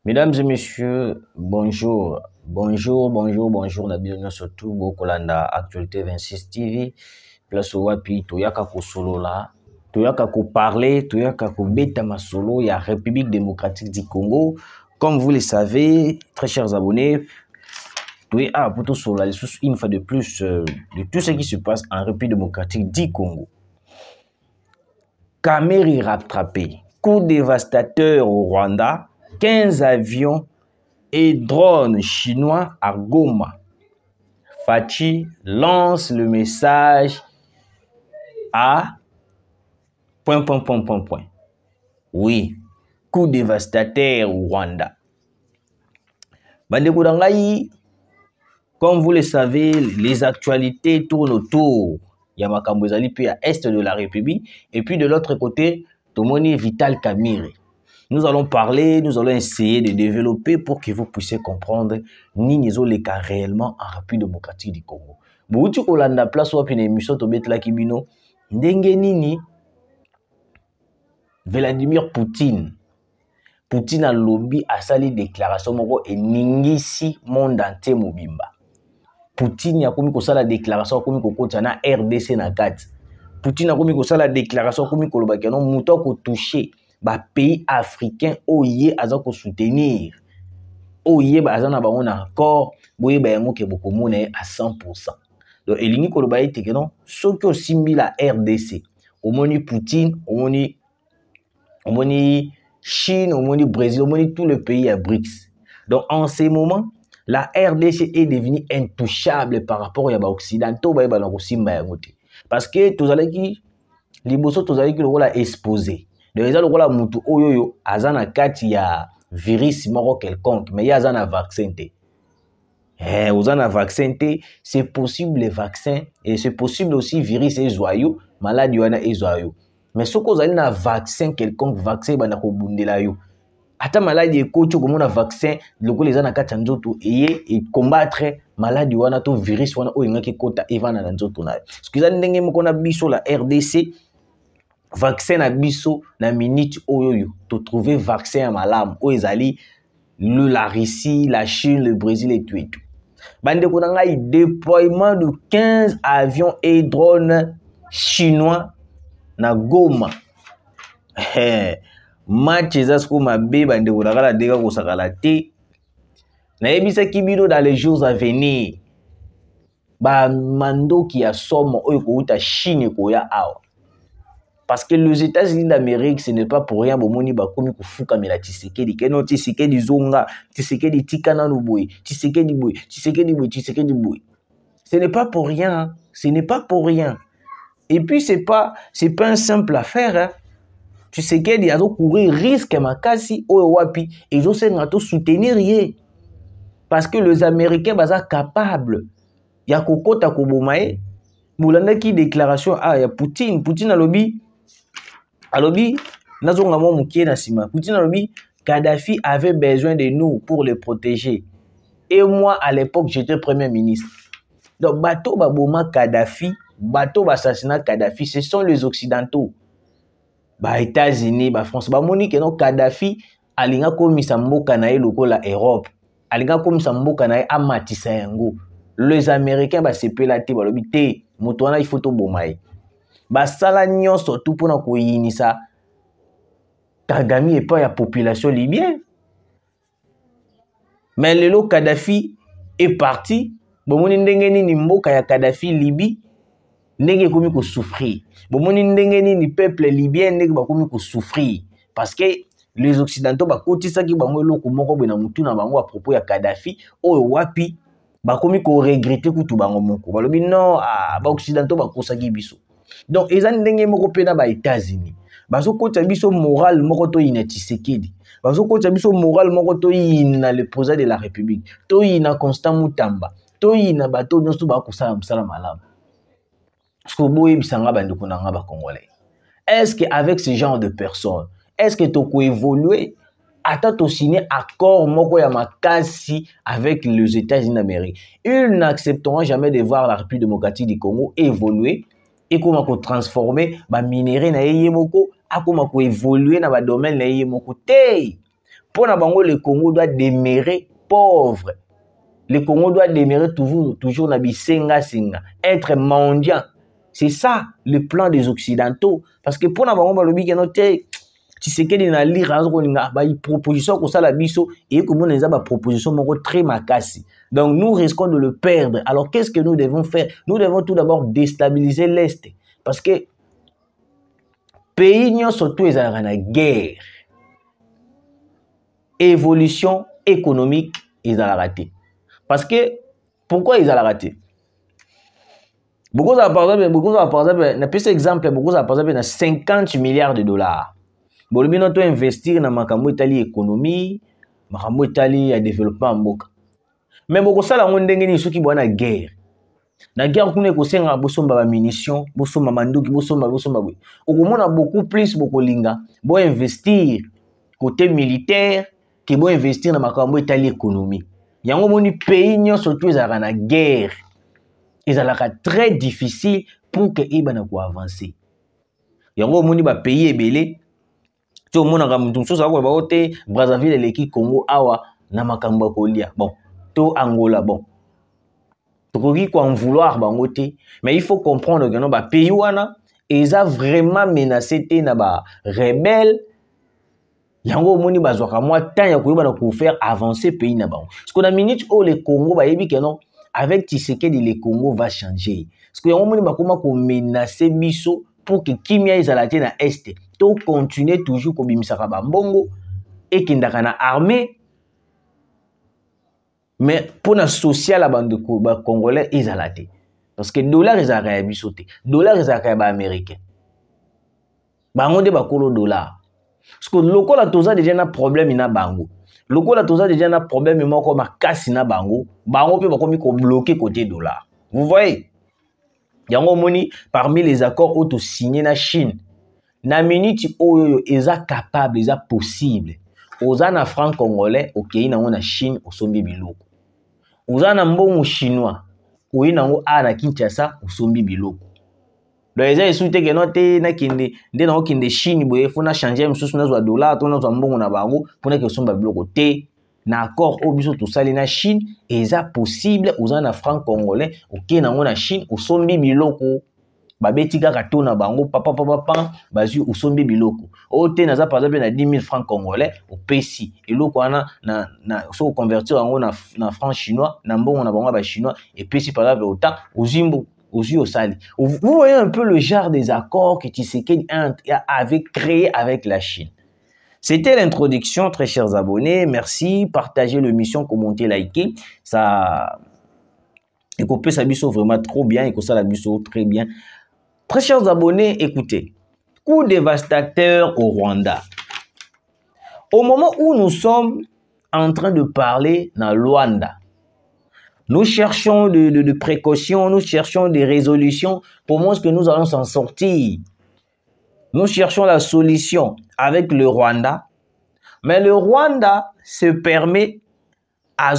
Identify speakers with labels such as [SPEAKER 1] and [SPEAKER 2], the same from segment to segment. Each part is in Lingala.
[SPEAKER 1] Mesdames et messieurs, bonjour. Bonjour. Na bienvenue surtout beaucoup landa actualité 26 TV. Place wapi toyaka ko solo là. Toyaka ko parler, toyaka ko beta masolo ya République démocratique du Congo. Comme vous le savez, très chers abonnés, pour tout solo une fois de plus de tout ce qui se passe en République démocratique du Congo. Kameri rattrapé, coup dévastateur au Rwanda, 15 avions et drones chinois à Goma. Fachi lance le message à ... Oui, coup dévastateur au Rwanda. Bandeko dangai, comme vous le savez, les actualités tournent autour. Il y a makambo ezali pe à est de la République et puis de l'autre côté, Tomoni Vital Kamerhe. Nous allons parler, nous allons essayer de développer pour que vous puissiez comprendre Nini Zoleka réellement en République démocratique du Congo. Bouti kolanda place ou une émission tobetla kibino ndenge nini Vladimir Poutine a lobby a sali déclaration moko et ningisi monde entier mobimba. Poutine a komi ko sala déclaration komi ko kota na RDC na kati. Poutine a komi ko sala déclaration komi ko lobaki non muto ko toucher ba pays africain oye aza ko soutenir. Oye ba aza na bango na accord boye ba yango ke boko mona à 100%. Donc elingi ko loba ite ke non soki osimbi la RDC, omoni Poutine, omoni Chine, omoni Brésil, omoni tout le pays à BRICS. Donc en ces moments, la RDC est devenue intouchable par rapport à l'Occidentaux, parce que tous allez qui liboso tous allez qui le rôle exposé. Donc ils ont le rôle mutu oyoyo azana kati ya virus moro quelconque, mais il y a un vaccin té. Vous avez un vaccin té, c'est possible les vaccins et c'est possible aussi virus et joyeux, maladie et joyeux. Mais ce que vous avez un vaccin quelconque, vaccin bana ko bundela yo. Ata maladie ekocho comme un vaccin loko les ana kati nzoto et combattre maladie wana to virus wana o ngaki kota evana na nzoto na. Excusez ndenge moko na biso la RDC vaccin na biso na minute oyoyo to trouver vaccin à malamu o ezali la Russie, la Chine, le Brésil et tout. Bande ko na ngai déploiement de 15 avions et drones chinois na Goma. Match ezasko mabe bande ko nakala deka ko sakala te. Na ebisa kibino dans les jours à venir. Ba mando ki ya somo oyo ko uta Chine ko ya awa. Parce que les États-Unis d'Amérique, ce n'est pas pour rien bomoni ba komi ko fuka mela Tshisekedi. Keno Tshisekedi zonga, Tshisekedi tikana no boy, Tshisekedi boy. Ce n'est pas pour rien, ce n'est pas pour rien. Et puis c'est pas une simple affaire. Hein. Tshisekedi a courir risque makasi oyo wapi et zo senga to soutenir ye. Parce que les Américains baza capables ya kokota ko bomae. Boulanda ki déclaration ya Poutine alobi nazonga mo mukie na sima. Poutine alobi Kadhafi avait besoin de nous pour le protéger. Et moi à l'époque j'étais premier ministre. Donc bateau baboma Kadhafi, bateau assassinat Kadhafi, ce sont les occidentaux. Ba États-Unis, ba France, ba moni ke no Kadhafi alinga komisa mboka na ye lokola Europe. Alinga komisa mboka na ye amatisa yango. Les Américains ba sepela te balobi te moto wana il faut to bomaye. Ba sala nyonso tout pona ko yinisa Kagame et pas la population libyenne. Mais le Kadhafi est parti. Bomoni ndenge nini mboka ya Kadhafi Libye ndenge komi ko souffrir. Bomoni ndenge nini peuple libyen ndenge bakomi ko souffrir parce que les occidentaux bakotisa ki bango eloko moko bena mutu na bango à propos ya Kadhafi oyo wapi bakomi ko regretter kutu bango moko. Balobi non ba occidentaux bakosaki biso. Donc ezan ndenge moko pena ba États-Unis. Bazo kota biso moral moko to ina Tshisekedi. Bazo kota biso moral moko to ina le président de la République. To ina Constant Mutamba. To ina bato nyonso ba kosala msala malamu. Est-ce qu'avec ce genre de personnes, est-ce que tu peux évoluer à signer accord moko ya makasi avec les États-Unis d'Amérique? Ils n'accepteront jamais de voir la République démocratique du Congo évoluer et comment transformer ba minerai na yeye moko, a comment évoluer dans ba domaine na yeye moko te. Pour bango, le Congo doit demeurer pauvre. Le Congo doit demeurer toujours na bisenga singa, être mendiant. C'est ça le plan des Occidentaux. Parce que pour bango balobi que noté tu sais qu'il y a une proposition comme ça la biso et comme on a proposition très makasi. Donc nous risquons de le perdre. Alors qu'est-ce que nous devons faire? Nous devons tout d'abord déstabiliser l'Est. Parce que pays surtout ils ont la guerre. Évolution économique, ils ont raté. Parce que, pourquoi ils ont raté? Beaucoup par exemple, na pese exemple, beaucoup par exemple, na 50 milliards de dollars. Bolobi noto investir na makambo etali économie, makambo etali ya développement mboka. Mais beaucoup ça la ndenge ni soki bwana guerre. Na guerre kuna ko senga bosomba ba munitions, bosomba manduki, bosomba boy. Okomona beaucoup plus bokolinga, bo investir côté militaire, que bo investir na makambo etali économie. Yango moni pays surtout ils ont na guerre. Ils ont très difficile pour que ibana ko avancer. Yango moni ba pays ebele to mona ka mutu so sa ko ba ote Brazzaville leki Congo awa na makambo kolia. Bon, to Angola bon. To ko en vouloir bangote, mais il faut comprendre que no ba pays wana ils ont vraiment menacé te na ba rebelle. Yango moni bazwaka moi tant ya koyeba na ko faire avancer pays na bango. Parce que na minute où le Congo ba yebi que non avec Tshisekedi le Congo va changer. Parce que yango moni ba koma ko menacer biso pour que kimia ezalate na est to continuer toujours ko bimisaka ba mbongo et kindaka na armée. Mais pour na social la bande ba congolais ezalate. Parce que dollar ezaka ya biso te. Dollar ezaka ya ba américain. Bango de ba kolo dollar. Parce que le local a toujours déjà un problème na bango. Le local a toujours déjà un problème mais comme makasi na bango. Bango peut pas comme bloquer côté dollar. Vous voyez? Yango moni parmi les accords auto signés na Chine. Na minute oyo eza capable, eza possible. Oza na franc congolais, OK, na Chine osombi biloko. Oza na mbongo chinois, oyi nango a na Kinshasa osombi biloko. Donc ils ont souhaité que note na kinde nde na okinde Chine boye fona changer msusu na zwa dollar to na zwa mbongo na bango pona que somba biloko te na accord obiso to sali na Chine eza possible oza na franc congolais OK nango na Chine osombi biloko babeti kaka to na bango papa bazu osombi biloko o te naza par exemple na 10 000 francs congolais opesi eloko wana na so convertir yango na franc chinois na mbongo na bango ba chinois et pesi par exemple autant ozimbo aux Sali. Vous voyez un peu le genre des accords que Tshisekedi avait créé avec la Chine. C'était l'introduction, très chers abonnés. Merci. Partagez l'émission, commentez, likez. Ça, écoutez, ça biso vraiment trop bien. Écoutez, ça la biso très bien. Très chers abonnés, écoutez. Coup dévastateur au Rwanda. Au moment où nous sommes en train de parler dans Luanda, nous cherchons de précautions, nous cherchons des résolutions. Comment est-ce que nous allons s'en sortir? Nous cherchons la solution avec le Rwanda. Mais le Rwanda se permet à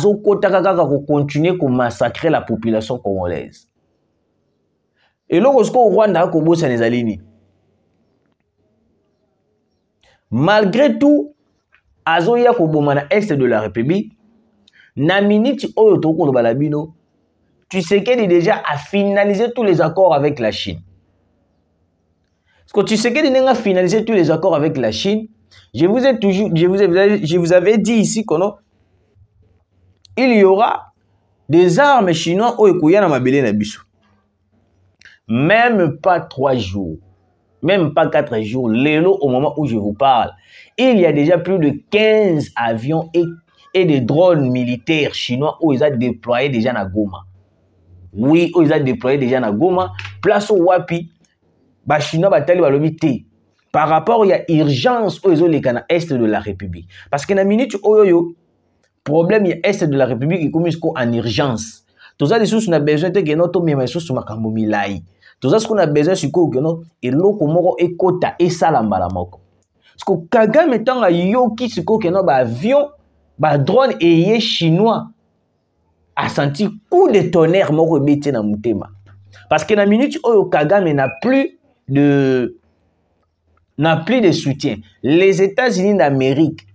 [SPEAKER 1] continuer à massacrer la population congolaise. Et lorsque le Rwanda a malgré tout, Azoya Kobomana est de la République. Na minute oyo toko balabino, Tshisekedi déjà a finalisé tous les accords avec la Chine. Parce que Tshisekedi n'a finalisé tous les accords avec la Chine. Je vous avais dit ici qu'il y aura des armes chinoises au Ekoya na mabele na biso. Même pas 3 jours, même pas 4 jours, lélo au moment où je vous parle, il y a déjà plus de 15 avions et des drones militaires chinois où ils ont déployé déjà na Goma. Oui, où ils ont déployé déjà na Goma. Place au Wapi, bah Chinois batali balobité. Par rapport, il y a urgence où ils ont les canaux est de la République. Parce que na minute oyo problème il y a est de la République et comme en urgence. Tout ça des choses on a besoin de que notre même choses sur makambo milai. Tout ça ce qu'on a besoin c'est que non et loko moko ekota et salambala moko. Parce que Kagame tanga yoki siko que non ba avion ba drone et chinois a senti coup de tonnerre moko beti na mutema parce que na minute oyo Kagame n'a plus de soutien. Les États-Unis d'Amérique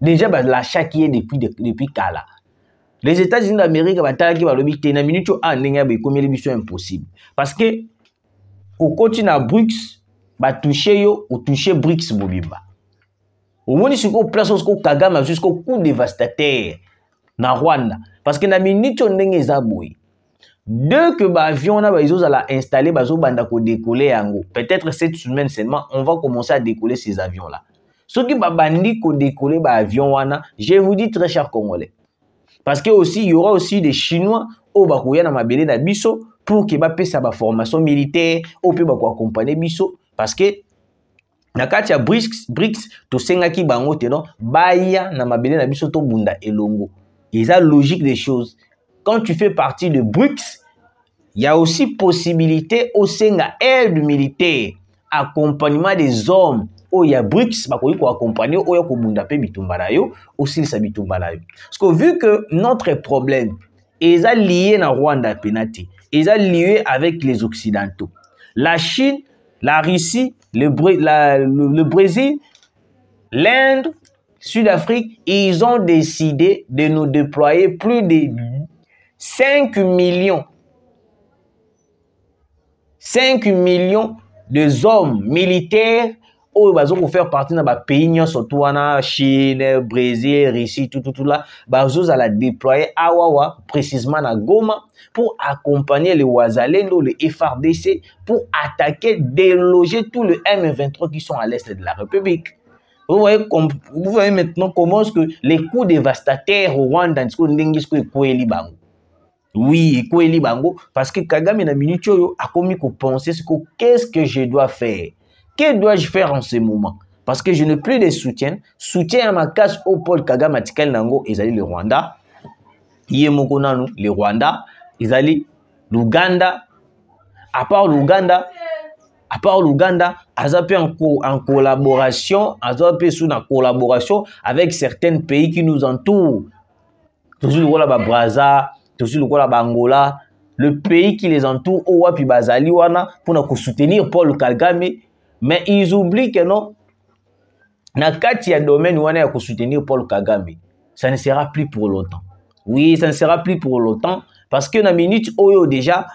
[SPEAKER 1] Déjà, l'achat qui est depuis Kala. Les États-Unis d'Amérique, na minute impossible. Parce que, au continent à BRICS, toucher BRICS Bobimba. Au moins, si on place au Kagame jusqu'au coup dévastateur na Rwanda. Parce que na minute on n'est pas boy. Dès que l'avion a installé, décoller. Peut-être cette semaine seulement, on va commencer à décoller ces avions-là. Ceux qui vont décoller l'avion, je vous dis très cher Congolais. Parce que aussi, il y aura aussi des Chinois au Bakuya na mabele na biso pour qu'ils aient sa formation militaire, ou peut accompagner biso. Parce que na kati ya BRICS to sengaki bango teno baya na mabele na biso to bunda elongo. Et ça logique des choses. Quand tu fais partie de BRICS, il y a aussi possibilité au senga aide militaire, accompagnement des hommes. Oh, il y a BRICS, bakoyi ko accompagner o ya ko bunda pe bitumba na yo, aussi sa bitumba na yo. Parce que vu que notre problème est lié na Rwanda penati, est lié avec les occidentaux. La Chine, la Russie, le Brésil, l'Inde, Sud-Afrique, ils ont décidé de nous déployer plus de 5 millions de hommes militaires pour faire partie de pays, surtout Chine, Brésil, Russie, tout là, à la déployer à Wawa, précisément à Goma, pour accompagner les Ouazalendo, les FARDC, pour attaquer, déloger tous les M23 qui sont à l'est de la République. Vous voyez maintenant comment est-ce que les coups dévastateurs au Rwanda, oui, parce que Kagame na minute a commis qu'on penser qu'est-ce que je dois faire? Que dois-je faire en ce moment? Parce que je n'ai plus de soutien. Soutien à ma case au Paul Kagame Atikal Nango, ils allaient le Rwanda. Yemokonanu, le Rwanda. Ils allaient l'Ouganda. À part l'Ouganda, Azapé en collaboration, Azapé sous la collaboration avec certains pays qui nous entourent. Toujours le Brazza, toujours le Angola, le pays qui les entoure, Owapi Bazali wana pour nous soutenir Paul Kagame. Mais ils oublient que non, na kati ya domaine wana ya soutenir Paul Kagame, ça ne sera plus pour longtemps. Oui, ça ne sera plus pour longtemps parce que na minute oyo déjà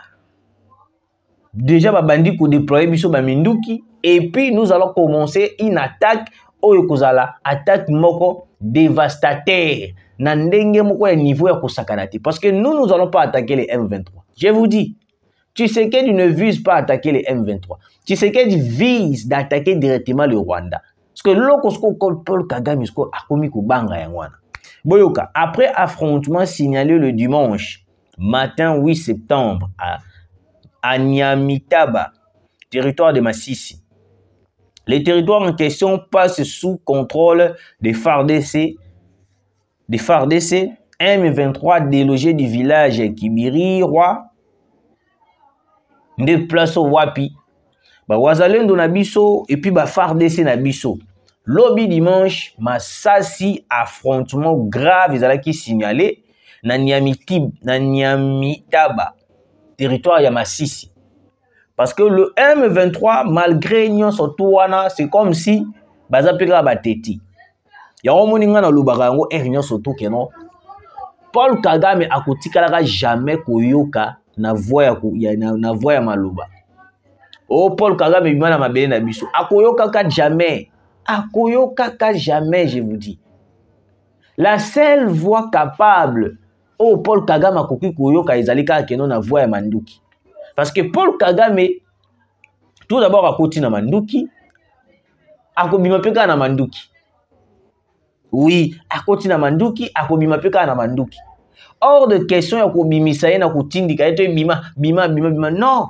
[SPEAKER 1] babandi ko déployer biso ba minduki et puis nous allons commencer une attaque oyo kozala attaque moko dévastateur na ndenge moko ya niveau ya kosakanate parce que nous allons pas attaquer les M23. Je vous dis, Tshisekedi ne vise pas à attaquer les M23. Tshisekedi vise d'attaquer directement le Rwanda. Parce que lorsqu'on Paul Kagame a commis Kubanga Yangwana. Boyoka, après affrontement signalé le dimanche matin 8 septembre à Nyamitaba, territoire de Massissi, les territoires en question passent sous contrôle des FARDC. M23 délogés du village Kibiri, Roi, de place au Wapi, Wazalendo na biso et puis FARDC na biso. Lobby dimanche, Masasi affrontement grave ils allaient qui signalé na Nyamitaba, territoire ya Massissi. Parce que le M23 malgré nyon sotuana, c'est comme si bazapeka bateti. Ya omoninga na lubarango nyon sotu keno. Paul Kagame akotikalaka jamais koyoka na voix ya maluba. Oh Paul Kagame bimana mabele na biso akoyoka ka jamais. Akoyoka jamais, je vous dis. La seule voix capable oh Paul Kagame akoki koyoka ezalika keno na voix ya Manduki. Parce que Paul Kagame tout d'abord akoti na Manduki akobima peka na Manduki. Oui, akoti na Manduki akobima peka na Manduki. Hors de question ya kobimisa ye na kotindika eto bima non.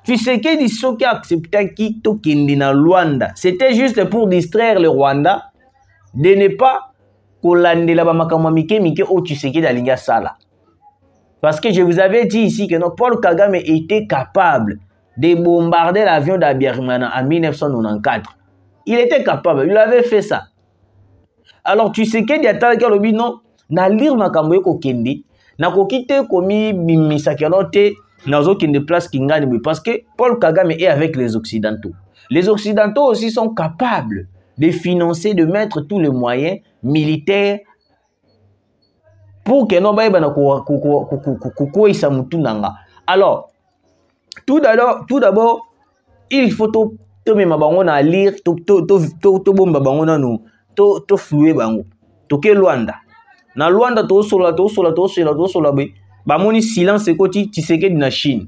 [SPEAKER 1] Tu sais que dit ce qui acceptait qui tokindi na Rwanda, c'était juste pour distraire le Rwanda de ne pas kolandela ba makamwa mike o tu sais que dalinga sala. Parce que je vous avais dit ici que non, Paul Kagame était capable de bombarder l'avion d'Abiyarimana en 1994. Il était capable, il avait fait ça. Alors tu sais que diataka lobi non, na lire makambo yeko kendi, na kokite komi bimisakanote nazo kende place kingani parce que Paul Kagame est avec les Occidentaux. Les Occidentaux aussi sont capables de financer, de mettre tous les moyens militaires pour que nous puissions. Alors, tout d'abord, il faut tout même à lire, tout bomba bango nous, tout flouer bango, tout que Luanda. Na Luanda tout sola, bamoni silence ekoti Tshisekedi na Chine.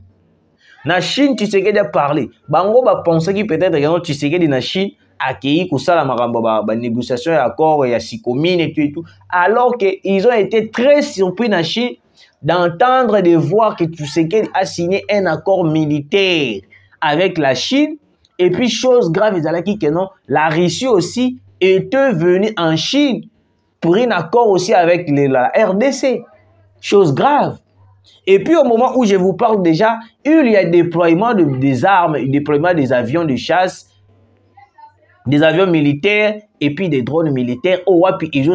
[SPEAKER 1] Na Chine Tshisekedi a parlé. Bango ba penser que peut-être que Tshisekedi na Chine accueilli pour ça la marambo ba négociation et accord et sikomine et tout, alors que ils ont été très surpris na Chine d'entendre de voir que Tshisekedi a signé un accord militaire avec la Chine. Et puis chose grave que non, la Russie aussi était venue en Chine pour un accord aussi avec la RDC. Chose grave. Et puis au moment où je vous parle déjà, il y a déploiement des armes, déploiement des avions de chasse, des avions militaires et puis des drones militaires. Oh, puis ils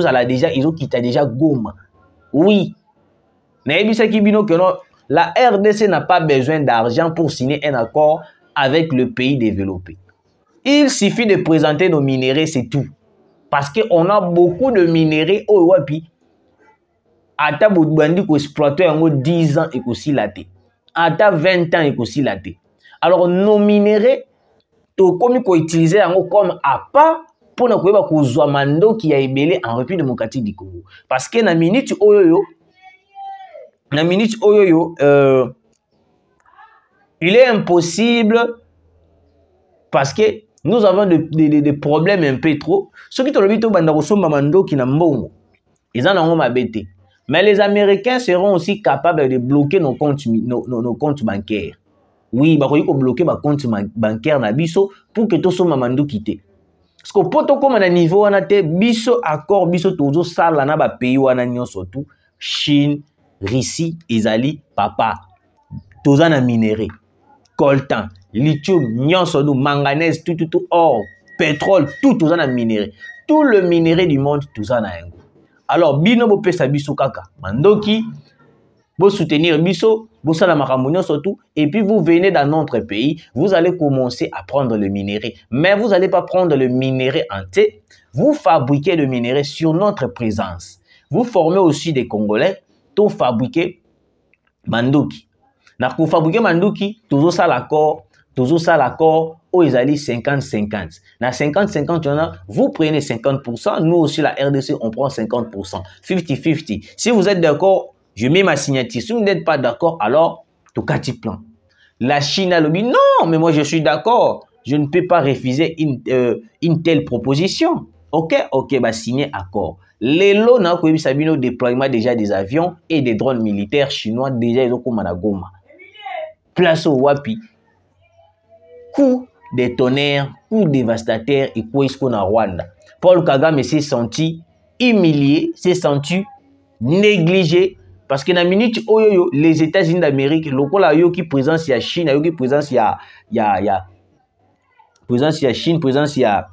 [SPEAKER 1] ont quitté déjà Goma. Oui. Mais la RDC n'a pas besoin d'argent pour signer un accord avec le pays développé. Il suffit de présenter nos minéraux, c'est tout. Parce qu'on a beaucoup de minéraux au Wapi. Ata boudbandi ko exploiter en 10 ans et aussi laté. Ata 20 ans et aussi laté. Alors nos minéraux to comme ko utiliser comme appât pour na koyeba ko zwa mando qui a ebelé en République démocratique du Congo. Parce que na minute oyoyo il est impossible parce que nous avons des problèmes un peu trop. Ceux qui te le disent banda ko somba mando qui na mbongo. Ils en ont mabete. Mais les Américains seront aussi capables de bloquer nos comptes bancaires. Oui, ils vont bloquer nos comptes bancaires pour que tout soit mamandou quitté. Parce que pour tout comme à niveau on a été biso accord biso toujours ça là na ba pays on a surtout Chine, Russie, Isali, papa. Tous en a minéré, coltan, lithium, nyonso, manganèse, tout or, pétrole, tout en a minéré. Tout le minerai du monde tout en a un. Alors, bino bo pesa biso kaka. Mandoki, bo soutenir biso, bo sala makamunyo surtout. Et puis vous venez dans notre pays, vous allez commencer à prendre le minerai. Mais vous n'allez pas prendre le minerai entier. Vous fabriquez le minerai sur notre présence. Vous formez aussi des Congolais, tout fabriquer mandoki. Na ko fabriquer mandoki, toujours ça l'accord. Où ils allaient 50-50. Na 50-50, vous prenez 50%, nous aussi la RDC, on prend 50%. 50-50. Si vous êtes d'accord, je mets ma signature. Si vous n'êtes pas d'accord, alors, tout cas, plan. La Chine a le dit, non, mais moi je suis d'accord. Je ne peux pas refuser une telle proposition. Ok, bah signer accord. Les lots, n'a pas eu déploiement déjà des avions et des drones militaires chinois, déjà ils ont comme à Goma. Place au Wapi. Coup de tonnerre, coup dévastateur et quoi est-ce qu'on a Rwanda. Paul Kagame s'est senti humilié, s'est senti négligé parce que dans la minute où les États-Unis d'Amérique, le qui présence la Chine, qui présence la Chine, présence la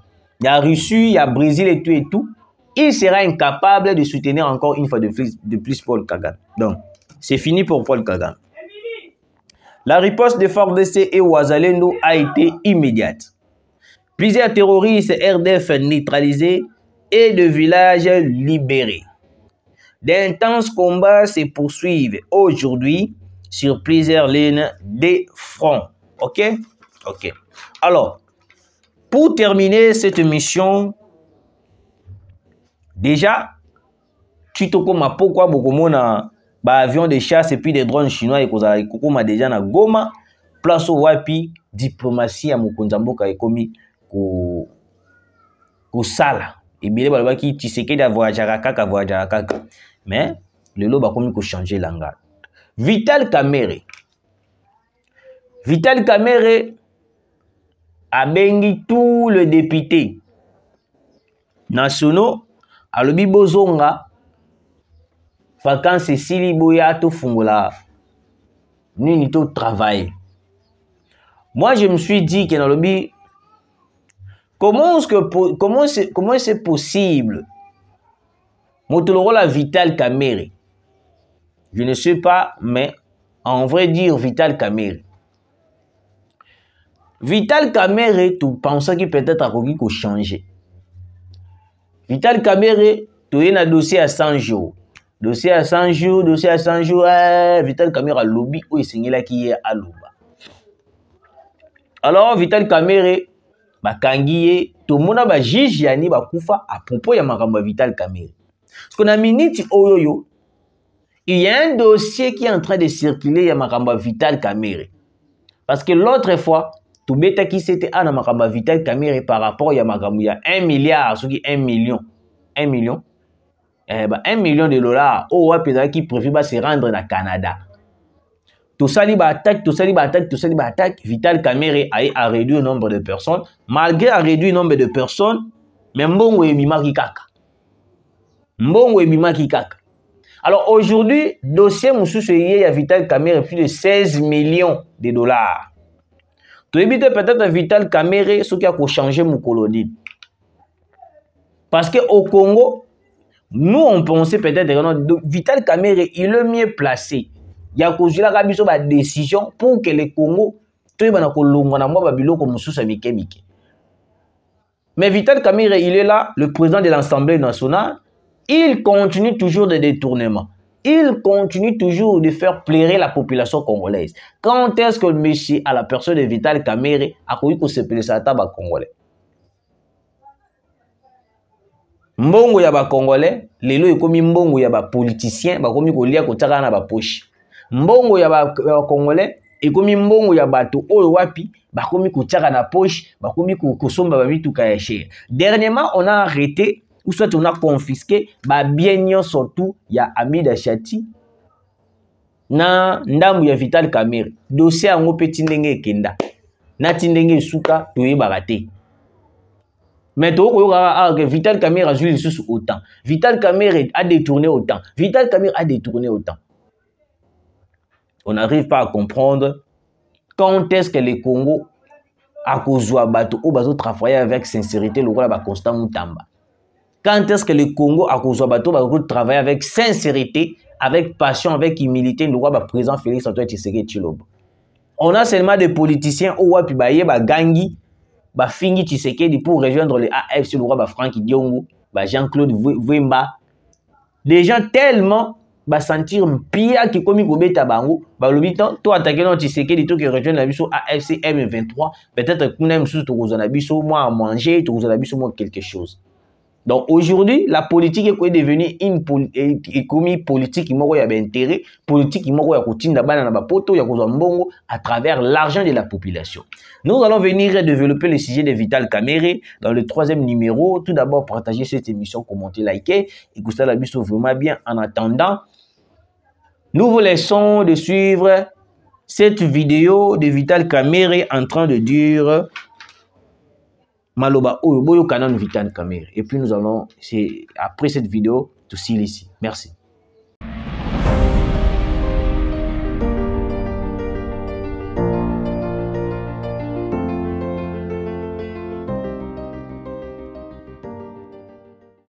[SPEAKER 1] Russie, il y a Brésil et tout, il sera incapable de soutenir encore une fois de plus Paul Kagame. Donc, c'est fini pour Paul Kagame. La riposte de FARDC et Ouazalendo a été immédiate. Plusieurs terroristes RDF neutralisés et de villages libérés. D'intenses combats se poursuivent aujourd'hui sur plusieurs lignes des fronts. Ok? Ok. Alors, pour terminer cette mission, déjà, tu te comprends pourquoi beaucoup de gens avions de chasse et puis des drones chinois et qu'on a déjà na Goma place au Wapi diplomatie à Mokonzamboka et commis ko sala et bien balba ki Tshisekedi a voyagé kaka mais le lot ba commis ko changer langage. Vital Kamerhe a bengi tous les députés nationaux à lobi bozonga vacances sili boya to fungola nini to travail. Moi je me suis dit que dans le bi comment c'est possible Motoloro la Vital Kamerhe, je ne sais pas, mais en vrai dire Vital Kamerhe tu pensais qu'il peut-être a changer. Vital Kamerhe, tu es un dossier à 100 jours. Dossier à 100 jours, dossier à 100 jours, Vital Kamerhe a lobby ou est signé là qui est à Loba. Alors, Vital Kamerhe, bakangiye, tout le monde a juge yani bakufa à propos ya makambo Vital Kamerhe. Parce qu'on a minute oyoyo, il y a un dossier qui est en train de circuler ya makambo Vital Kamerhe. Parce que l'autre fois, tout bêta qui c'était à makambo Vital Kamerhe par rapport ya makambo ya 1 milliard, ce qui est 1 million. 1 million. 1 million de dollars. Oh, ouais, qui prévu se rendre au Canada. Tout ça, il attaque, tout ça, il attaque, tout ça, il attaque. Vital Kamerhe a réduit le nombre de personnes. Malgré a réduit le nombre de personnes, mais mbongo e bimaki kaka. Mbongo e bimaki kaka. Alors aujourd'hui, dossier Moussou y a Vital Kamerhe plus de 16 millions de dollars. Tu évites peut-être Vital Kamerhe ce qui a changé mon colonie. Parce qu'au Congo, nous on pensait peut-être que Vital Kamerhe il est le mieux placé. Il y a une décision pour que le Congo mais Vital Kamerhe il est là, le président de l'Assemblée nationale, il continue toujours de détournements. Il continue toujours de faire pleurer la population congolaise. Quand est-ce que le monsieur à la personne de Vital Kamerhe a connu que se plaise à taba congolais? Mbongo ya ba congolais, lelo ekomi mbongo ya ba politicien, ba komi ko lia ko tsaka na ba poche. Mbongo ya ba congolais, ekomi mbongo ya bato oyo wapi, ba komi ko tsaka na poche, ba komi ko somba ba mituka ya cher. Dernièrement, on a arrêté ou soit on a confisqué ba bien surtout ya Amida Chati na ndambu ya Vital Kamerhe. Dossier yango petit ndenge kenda. Na tindenge suka toyebaka te. Mais que Vital Kamerhe a joué les sous autant. Vital Kamerhe a détourné autant. Vital Kamerhe a détourné autant. On n'arrive pas à comprendre quand est-ce que le Congo a causé bateau ou bateau travailler avec sincérité le roi Constant Moutamba. Quand est-ce que le Congo a causé bateau travailler avec sincérité, avec passion, avec humilité le roi président Félix Antoine Tshisekedi Tshilombo. On a seulement des politiciens ou wapi baye ba gangi ba fingi Tshisekedi pour rejoindre le AFC, le roi Franck Diongo, Jean-Claude Wemba. Des gens tellement ba sentir pire qui comme Kobeta Bango, ba lobitan to attaquer non Tshisekedi to qui rejoindre la biso AFC M23, peut-être qu'on aime sous to kozana biso moi à manger, to kozana biso moi quelque chose. Donc aujourd'hui, la politique est devenue une politique qui m'a intérêt, politique qui m'a à travers l'argent de la population. Nous allons venir développer le sujet de Vital Kamerhe dans le 3e numéro. Tout d'abord, partagez cette émission, commentez, likez, écoutez la vidéo vraiment bien. En attendant, nous vous laissons de suivre cette vidéo de Vital Kamerhe en train de dire Maloba Oyo Boyo Kanan Vital Kamerhe. Et puis nous allons, après cette vidéo, tout ici. Merci.